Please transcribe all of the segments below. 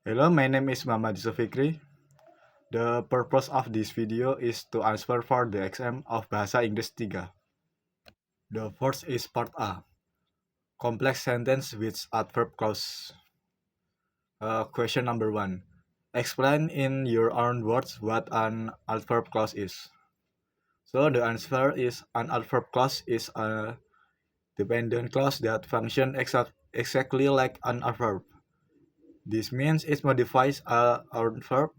Hello, my name is Muhammad Zulfikri. The purpose of this video is to answer for the exam of Bahasa Inggris 3. The first is part A, complex sentence with adverb clause. Question number 1. Explain in your own words what an adverb clause is. So the answer is an adverb clause is a dependent clause that functions exactly like an adverb. This means it modifies a adverb,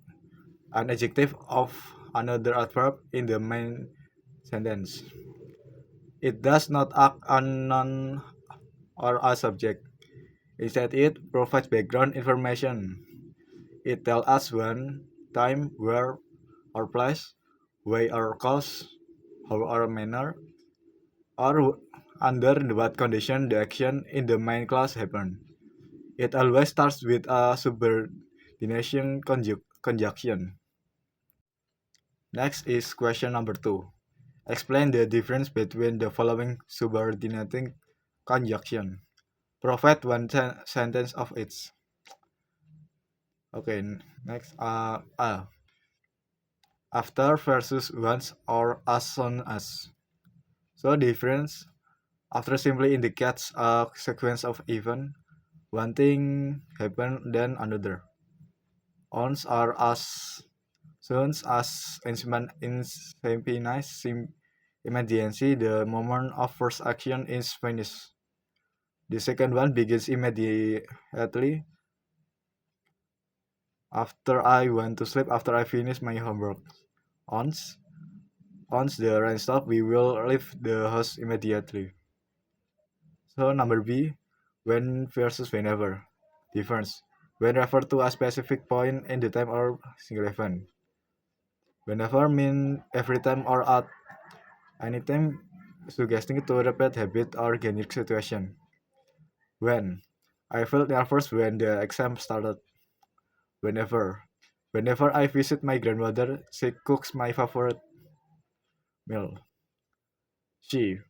an adjective of another adverb in the main sentence. It does not act on noun or a subject. Instead, it provides background information. It tells us when, time, where, or place, way or cause, how or manner, or under what condition the action in the main clause happened. It always starts with a subordination conjunction. Next is question number 2. Explain the difference between the following subordinating conjunction. Provide one sentence of each. Okay, next. After versus once or as soon as. So difference after simply indicates a sequence of events. One thing happen then another. Once or as soon as instantaneous immediacy, the moment of first action is finished. The second one begins immediately after I went to sleep, after I finish my homework. Once, once the rain stops, we will leave the house immediately. So number B, when versus whenever. Difference. When refer to a specific point in the time or single event. Whenever mean every time or at any time, suggesting to repeat habit or generic situation. When. I felt nervous when the exam started. Whenever. Whenever I visit my grandmother, she cooks my favorite meal. She.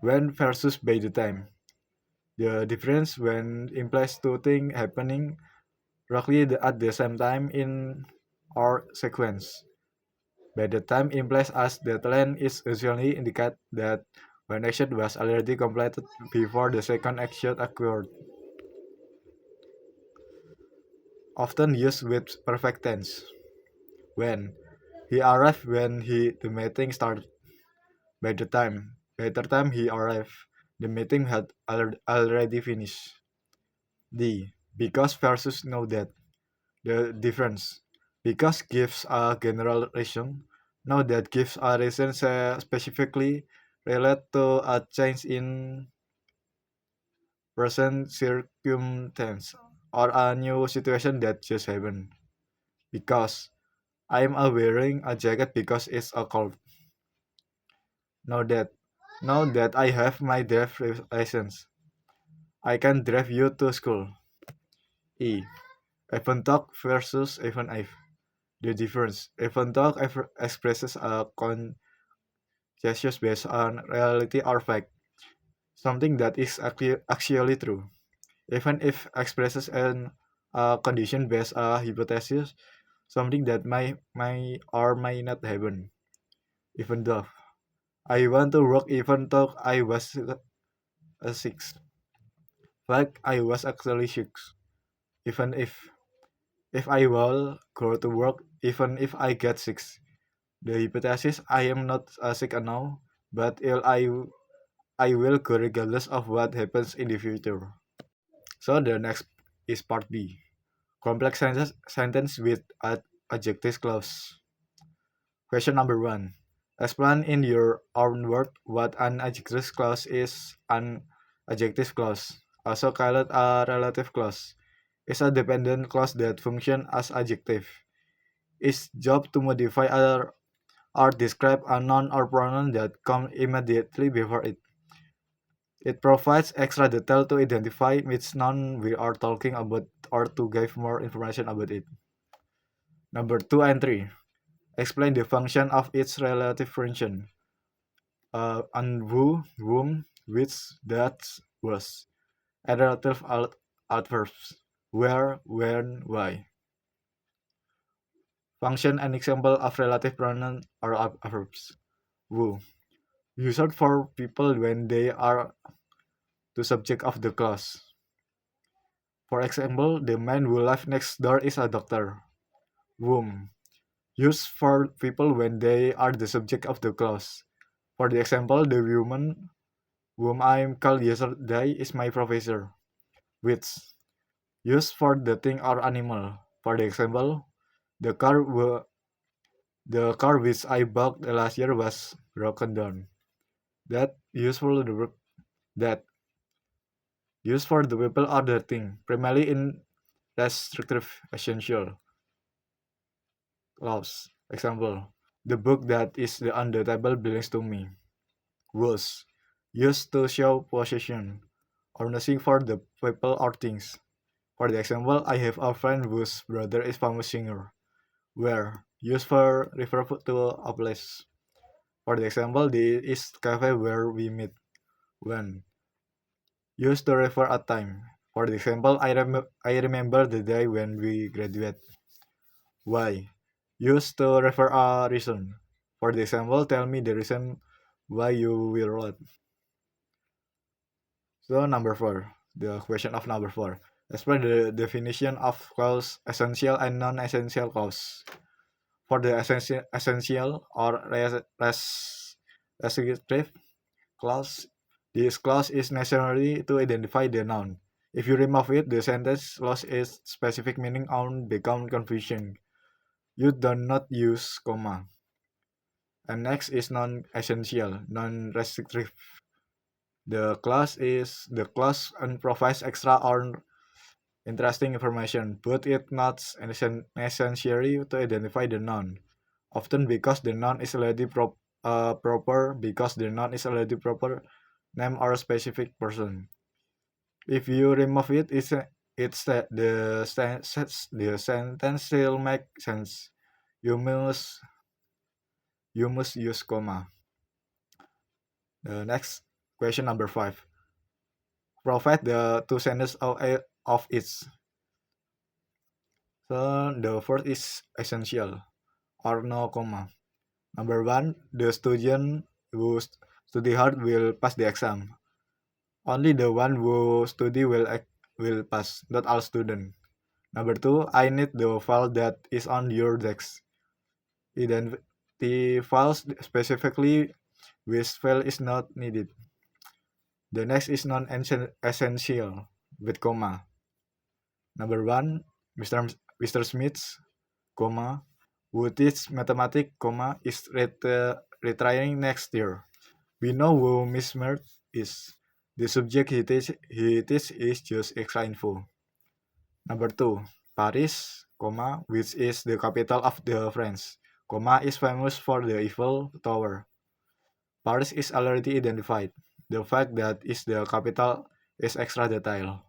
When versus by the time. The difference when implies two things happening roughly at the same time in or sequence. By the time implies as deadline is usually indicate that one action was already completed before the second action occurred. Often used with perfect tense. When. He arrived when the meeting started. By the time he arrived, the meeting had already finished. D. Because versus know that. The difference. Because gives a general reason. Know that gives a reason specifically relate to a change in present circumstance or a new situation that just happened. Because I am wearing a jacket because it's a cold. Know that. Know that I have my driver's license. I can drive you to school. E. Even talk versus even if. The difference. Even talk expresses a conscious based on reality or fact, something that is actually true. Even if expresses an condition based hypothesis, something that may or may not happen. Even though I want to work, even though I was sick. Like I was actually sick. Even if I will go to work, even if I get sick. The hypothesis I am not sick now, but I will go regardless of what happens in the future. So the next is part B. Complex sentence with adjective clause. Question number 1. Explain in your own word what an adjective clause is. An adjective clause, also called a relative clause, is a dependent clause that functions as adjective. Its job to modify or describe a noun or pronoun that come immediately before it. It provides extra detail to identify which noun we are talking about or to give more information about it. Number 2 and 3. Explain the function of its relative function. And who, whom, which, that, was. And relative adverbs. Where, when, why. Function and example of relative pronoun or verbs. Who. Used for people when they are the subject of the clause. For example, the man who lives next door is a doctor. Whom. Used for people when they are the subject of the clause. For the example, the woman whom I called yesterday is my professor. Which. Used for the thing or animal. For the example, the car the car which I bought last year was broken down. That useful the verb that used for the people or the thing, primarily in restrictive essential clause. Example: the book that is on the table belongs to me. Was used to show possession or nothing for the people or things. For the example, I have a friend whose brother is famous singer. Where used for refer to a place. For the example, the is cafe where we meet. When used to refer a time. For the example, I remember the day when we graduate. Why? Used to refer a reason. For the example, tell me the reason why you will late. So number four, the question of number four. Explain the definition of clause essential and non-essential clause. For the essential or restrictive clause, this clause is necessary to identify the noun. If you remove it, the sentence lost its specific meaning and become confusing. You do not use comma. And next is non-essential, non-restrictive. The clause and provides extra or interesting information, but it not necessary to identify the noun. Often because the noun is already proper, because the noun is already proper name or specific person. If you remove it, the sentence still make sense. You must you must use comma. The next question number five. Provide the two sentences of each. So the first is essential or no comma. Number one, the student who study hard will pass the exam. Only the one who study will pass, not all students. Number two, I need the file that is on your desk. The files specifically which file is not needed. The next is non-essential with comma. Number one, Mr. Smith, comma, who teach mathematics, comma, is retiring next year. We know who Miss Mert is. The subject he teach is just extra info. Number two, Paris, comma, which is the capital of the France, comma, is famous for the Eiffel Tower. Paris is already identified. The fact that is the capital is extra detail.